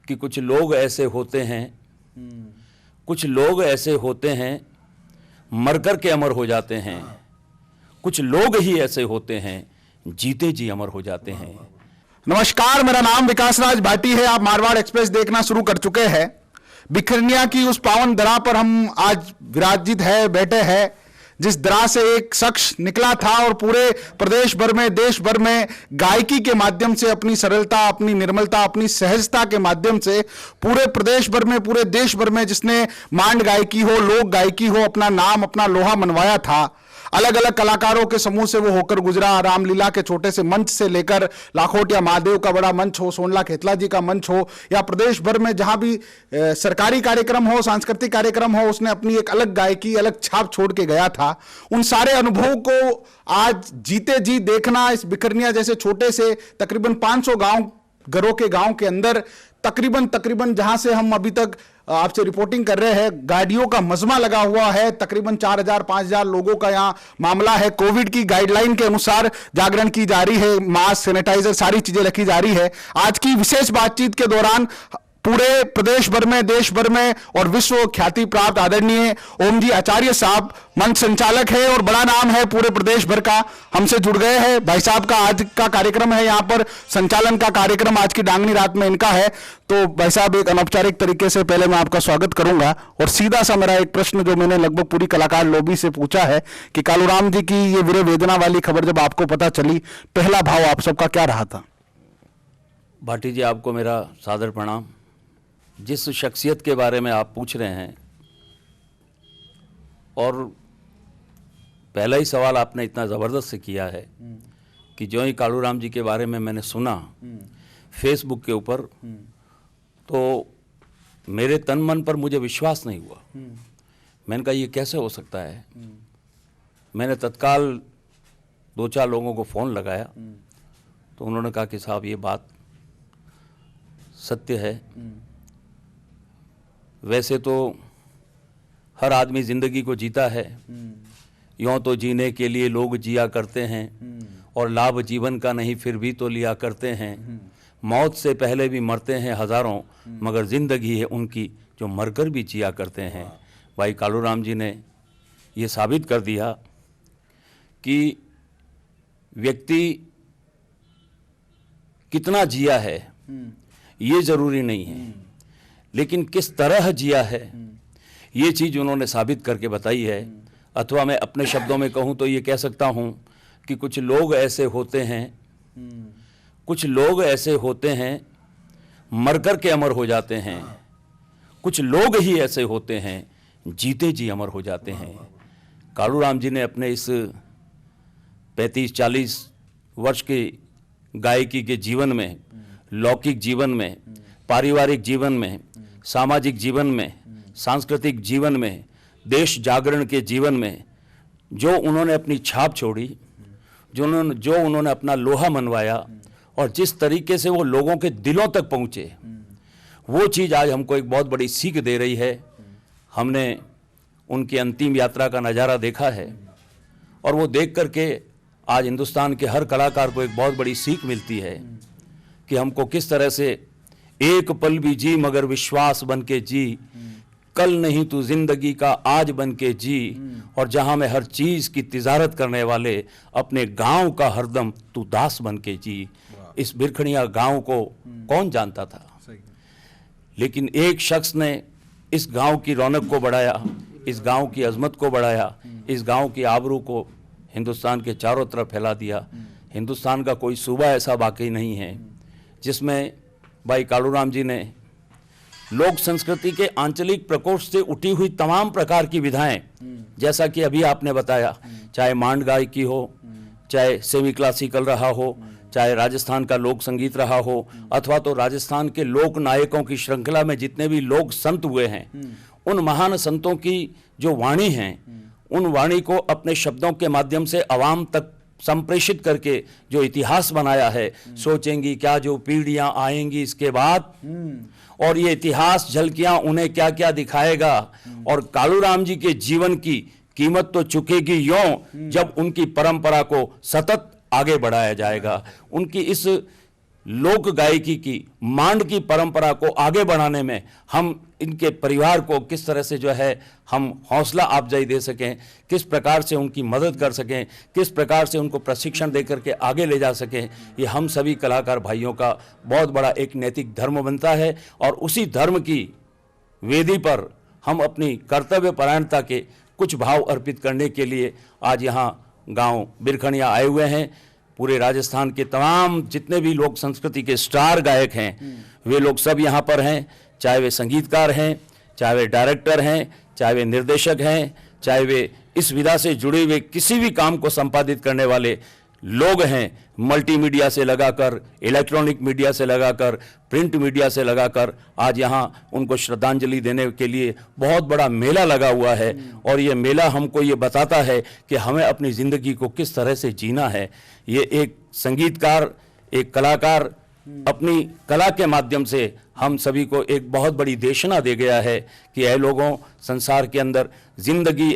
कि कुछ लोग ऐसे होते हैं, कुछ लोग ऐसे होते हैं मरकर के अमर हो जाते हैं, कुछ लोग ही ऐसे होते हैं जीते जी अमर हो जाते हैं। नमस्कार, मेरा नाम विकास राज भाटी है। आप मारवाड़ एक्सप्रेस देखना शुरू कर चुके हैं। बिखरनिया की उस पावन दरा पर हम आज विराजित है, बैठे हैं, जिस दरा से एक शख्स निकला था और पूरे प्रदेश भर में, देश भर में गायकी के माध्यम से अपनी सरलता, अपनी निर्मलता, अपनी सहजता के माध्यम से पूरे प्रदेश भर में, पूरे देश भर में जिसने मांड गायकी हो, लोक गायकी हो, अपना नाम, अपना लोहा मनवाया था। अलग अलग कलाकारों के समूह से वो होकर गुजरा। रामलीला के छोटे से मंच से लेकर लाखोटिया महादेव का बड़ा मंच हो, सोनला खेतला जी का मंच हो, या प्रदेश भर में जहां भी सरकारी कार्यक्रम हो, सांस्कृतिक कार्यक्रम हो, उसने अपनी एक अलग गायकी, अलग छाप छोड़ के गया था। उन सारे अनुभवों को आज जीते जी देखना, इस बिखरनिया जैसे छोटे से तकरीबन 500 घरों के गांव के अंदर तकरीबन जहां से हम अभी तक आपसे रिपोर्टिंग कर रहे हैं, गाड़ियों का मजमा लगा हुआ है। तकरीबन 4000-5000 लोगों का यहां मामला है। कोविड की गाइडलाइन के अनुसार जागरण की जा रही है, मास्क, सैनिटाइजर, सारी चीजें रखी जा रही है। आज की विशेष बातचीत के दौरान पूरे प्रदेश भर में, देश भर में और विश्व ख्याति प्राप्त आदरणीय ओम जी आचार्य साहब मंच संचालक है और बड़ा नाम है पूरे प्रदेश भर का, हमसे जुड़ गए हैं। भाई साहब का आज का कार्यक्रम है, यहाँ पर संचालन का कार्यक्रम आज की डांगनी रात में इनका है। तो भाई साहब, एक अनौपचारिक तरीके से पहले मैं आपका स्वागत करूंगा और सीधा सा मेरा एक प्रश्न जो मैंने लगभग पूरी कलाकार लॉबी से पूछा है कि कालूराम जी की ये वीर वेदना वाली खबर जब आपको पता चली, पहला भाव आप सबका क्या रहा था? भाटी जी, आपको मेरा सादर प्रणाम। जिस शख्सियत के बारे में आप पूछ रहे हैं, और पहला ही सवाल आपने इतना ज़बरदस्त से किया है कि जो ही कालूराम जी के बारे में मैंने सुना फेसबुक के ऊपर, तो मेरे तन मन पर मुझे विश्वास नहीं हुआ। मैंने कहा ये कैसे हो सकता है। मैंने तत्काल 2-4 लोगों को फ़ोन लगाया, तो उन्होंने कहा कि साहब ये बात सत्य है। वैसे तो हर आदमी ज़िंदगी को जीता है, यूँ तो जीने के लिए लोग जिया करते हैं और लाभ जीवन का नहीं फिर भी तो लिया करते हैं। मौत से पहले भी मरते हैं हज़ारों, मगर ज़िंदगी है उनकी जो मरकर भी जिया करते हैं। भाई कालूराम जी ने ये साबित कर दिया कि व्यक्ति कितना जिया है ये ज़रूरी नहीं है, लेकिन किस तरह जिया है ये चीज़ उन्होंने साबित करके बताई है। अथवा मैं अपने शब्दों में कहूँ तो ये कह सकता हूँ कि कुछ लोग ऐसे होते हैं, कुछ लोग ऐसे होते हैं मरकर के अमर हो जाते हैं, कुछ लोग ही ऐसे होते हैं जीते जी अमर हो जाते हैं। कालूराम जी ने अपने इस 35-40 वर्ष के गायकी के जीवन में, लौकिक जीवन में, पारिवारिक जीवन में, सामाजिक जीवन में, सांस्कृतिक जीवन में, देश जागरण के जीवन में जो उन्होंने अपनी छाप छोड़ी, जो उन्होंने अपना लोहा मनवाया और जिस तरीके से वो लोगों के दिलों तक पहुँचे, वो चीज़ आज हमको एक बहुत बड़ी सीख दे रही है। हमने उनकी अंतिम यात्रा का नज़ारा देखा है और वो देख करके आज हिंदुस्तान के हर कलाकार को एक बहुत बड़ी सीख मिलती है कि हमको किस तरह से एक पल भी जी मगर विश्वास बन के जी, कल नहीं तू जिंदगी का आज बन के जी, और जहां में हर चीज़ की तिजारत करने वाले अपने गांव का हरदम तू दास बन के जी। इस बिखरनिया गांव को कौन जानता था, लेकिन एक शख्स ने इस गांव की रौनक को बढ़ाया, इस गांव की अजमत को बढ़ाया, इस गांव की आबरू को हिंदुस्तान के चारों तरफ फैला दिया। हिंदुस्तान का कोई सूबा ऐसा बाकी नहीं है जिसमें भाई कालूराम जी ने लोक संस्कृति के आंचलिक प्रकोष्ठ से उठी हुई तमाम प्रकार की विधाएं, जैसा कि अभी आपने बताया, चाहे मांड गायकी हो, चाहे सेमी क्लासिकल रहा हो, चाहे राजस्थान का लोक संगीत रहा हो, अथवा तो राजस्थान के लोक नायकों की श्रृंखला में जितने भी लोक संत हुए हैं, उन महान संतों की जो वाणी हैं, उन वाणी को अपने शब्दों के माध्यम से आवाम तक संप्रेषित करके जो इतिहास बनाया है, सोचेंगी क्या जो पीढ़ियां आएंगी इसके बाद, और ये इतिहास झलकियां उन्हें क्या क्या दिखाएगा। और कालूराम जी के जीवन की कीमत तो चुकेगी यों जब उनकी परंपरा को सतत आगे बढ़ाया जाएगा। उनकी इस लोक गायकी की मांड की परंपरा को आगे बढ़ाने में हम इनके परिवार को किस तरह से जो है हम हौसला अफजाई दे सकें, किस प्रकार से उनकी मदद कर सकें, किस प्रकार से उनको प्रशिक्षण दे करके आगे ले जा सकें, ये हम सभी कलाकार भाइयों का बहुत बड़ा एक नैतिक धर्म बनता है। और उसी धर्म की वेदी पर हम अपनी कर्तव्य परायणता के कुछ भाव अर्पित करने के लिए आज यहाँ गांव बिरखनिया आए हुए हैं। पूरे राजस्थान के तमाम जितने भी लोक संस्कृति के स्टार गायक हैं वे लोग सब यहाँ पर हैं, चाहे वे संगीतकार हैं, चाहे वे डायरेक्टर हैं, चाहे वे निर्देशक हैं, चाहे वे इस विधा से जुड़े हुए किसी भी काम को संपादित करने वाले लोग हैं। मल्टीमीडिया से लगाकर, इलेक्ट्रॉनिक मीडिया से लगाकर, प्रिंट मीडिया से लगाकर आज यहाँ उनको श्रद्धांजलि देने के लिए बहुत बड़ा मेला लगा हुआ है। और ये मेला हमको ये बताता है कि हमें अपनी ज़िंदगी को किस तरह से जीना है। ये एक संगीतकार, एक कलाकार अपनी कला के माध्यम से हम सभी को एक बहुत बड़ी देशना दे गया है कि ऐ लोगों, संसार के अंदर जिंदगी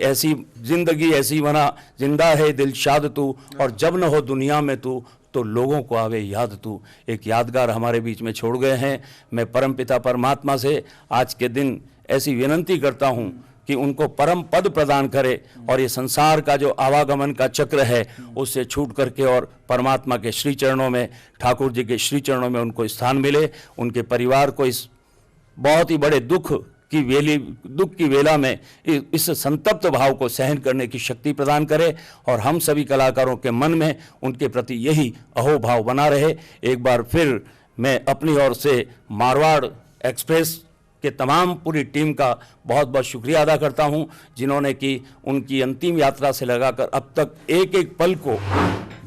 ऐसी बना, जिंदा है दिलशाद तू, और जब न हो दुनिया में तू तो लोगों को आवे याद तू। एक यादगार हमारे बीच में छोड़ गए हैं। मैं परमपिता परमात्मा से आज के दिन ऐसी विनंती करता हूँ कि उनको परम पद प्रदान करे और ये संसार का जो आवागमन का चक्र है उससे छूट करके और परमात्मा के श्री चरणों में, ठाकुर जी के श्री चरणों में उनको स्थान मिले। उनके परिवार को इस बहुत ही बड़े दुख की वेला में इस संतप्त भाव को सहन करने की शक्ति प्रदान करे और हम सभी कलाकारों के मन में उनके प्रति यही अहोभाव बना रहे। एक बार फिर मैं अपनी ओर से मारवाड़ एक्सप्रेस के तमाम पूरी टीम का बहुत बहुत शुक्रिया अदा करता हूं, जिन्होंने कि उनकी अंतिम यात्रा से लगाकर अब तक एक एक पल को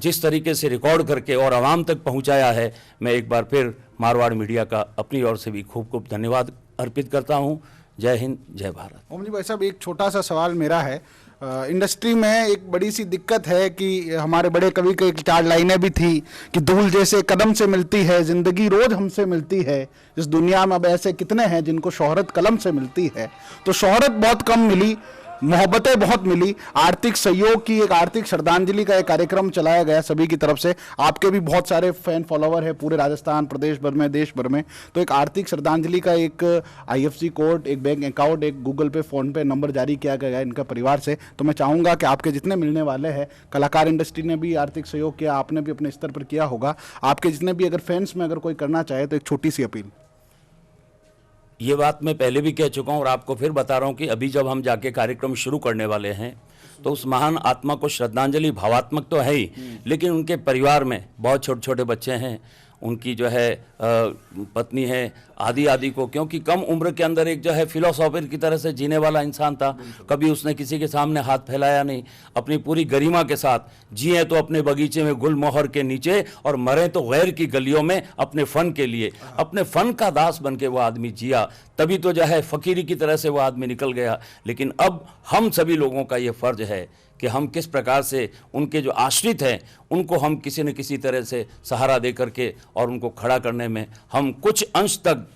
जिस तरीके से रिकॉर्ड करके और आवाम तक पहुंचाया है। मैं एक बार फिर मारवाड़ मीडिया का अपनी ओर से भी खूब खूब धन्यवाद अर्पित करता हूं। जय हिंद, जय भारत। ओम जी भाई साहब, एक छोटा सा सवाल मेरा है। इंडस्ट्री में एक बड़ी सी दिक्कत है कि हमारे बड़े कवि के एक 4 लाइनें भी थी कि धूल जैसे कदम से मिलती है जिंदगी रोज हमसे मिलती है, इस दुनिया में अब ऐसे कितने हैं जिनको शोहरत कलम से मिलती है। तो शोहरत बहुत कम मिली, मोहब्बतें बहुत मिली। आर्थिक सहयोग की एक आर्थिक श्रद्धांजलि का एक कार्यक्रम चलाया गया सभी की तरफ से। आपके भी बहुत सारे फैन फॉलोवर है पूरे राजस्थान, प्रदेश भर में, देश भर में। तो एक आर्थिक श्रद्धांजलि का एक IFC कोड, एक बैंक अकाउंट, एक गूगल पे, फोन पे नंबर जारी किया गया इनका परिवार से। तो मैं चाहूँगा कि आपके जितने मिलने वाले हैं, कलाकार इंडस्ट्री ने भी आर्थिक सहयोग किया, आपने भी अपने स्तर पर किया होगा, आपके जितने भी अगर फैंस में अगर कोई करना चाहे तो एक छोटी सी अपील। ये बात मैं पहले भी कह चुका हूँ और आपको फिर बता रहा हूँ कि अभी जब हम जाके कार्यक्रम शुरू करने वाले हैं तो उस महान आत्मा को श्रद्धांजलि भावात्मक तो है ही, लेकिन उनके परिवार में बहुत छोटे छोटे बच्चे हैं, उनकी जो है पत्नी है, आदि को, क्योंकि कम उम्र के अंदर एक जो है फिलोसॉफर की तरह से जीने वाला इंसान था। कभी उसने किसी के सामने हाथ फैलाया नहीं, अपनी पूरी गरिमा के साथ जिए तो अपने बगीचे में गुलमोहर के नीचे और मरे तो गैर की गलियों में अपने फ़न के लिए, अपने फ़न का दास बन के वो आदमी जिया। तभी तो जो है फ़कीरी की तरह से वो आदमी निकल गया। लेकिन अब हम सभी लोगों का ये फ़र्ज है कि हम किस प्रकार से उनके जो आश्रित हैं उनको हम किसी न किसी तरह से सहारा दे करके और उनको खड़ा करने में हम कुछ अंश तक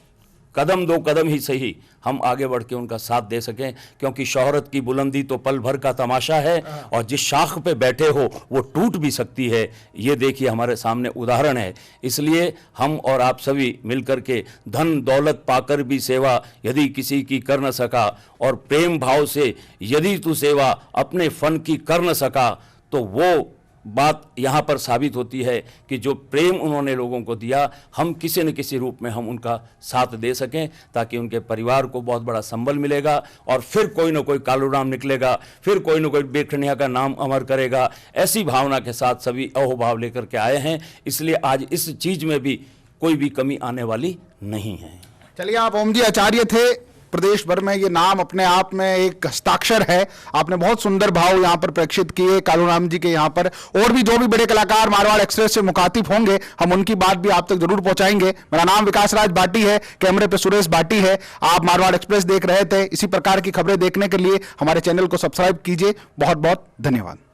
कदम 2 कदम ही सही हम आगे बढ़ के उनका साथ दे सकें। क्योंकि शोहरत की बुलंदी तो पल भर का तमाशा है और जिस शाख पे बैठे हो वो टूट भी सकती है। ये देखिए हमारे सामने उदाहरण है। इसलिए हम और आप सभी मिलकर के धन दौलत पाकर भी सेवा यदि किसी की कर न सका, और प्रेम भाव से यदि तू सेवा अपने फन की कर न सका, तो वो बात यहाँ पर साबित होती है कि जो प्रेम उन्होंने लोगों को दिया हम किसी न किसी रूप में हम उनका साथ दे सकें, ताकि उनके परिवार को बहुत बड़ा संबल मिलेगा और फिर कोई न कोई कालूराम निकलेगा, फिर कोई न कोई बिरखनिया का नाम अमर करेगा। ऐसी भावना के साथ सभी अहोभाव लेकर के आए हैं, इसलिए आज इस चीज़ में भी कोई भी कमी आने वाली नहीं है। चलिए, आप ओम जी आचार्य थे। प्रदेश भर में ये नाम अपने आप में एक हस्ताक्षर है। आपने बहुत सुंदर भाव यहाँ पर प्रेक्षित किए कालूराम जी के यहाँ पर। और भी जो भी बड़े कलाकार मारवाड़ एक्सप्रेस से मुखातिब होंगे हम उनकी बात भी आप तक जरूर पहुंचाएंगे। मेरा नाम विकास राज भाटी है, कैमरे पे सुरेश भाटी है। आप मारवाड़ एक्सप्रेस देख रहे थे। इसी प्रकार की खबरें देखने के लिए हमारे चैनल को सब्सक्राइब कीजिए। बहुत बहुत धन्यवाद।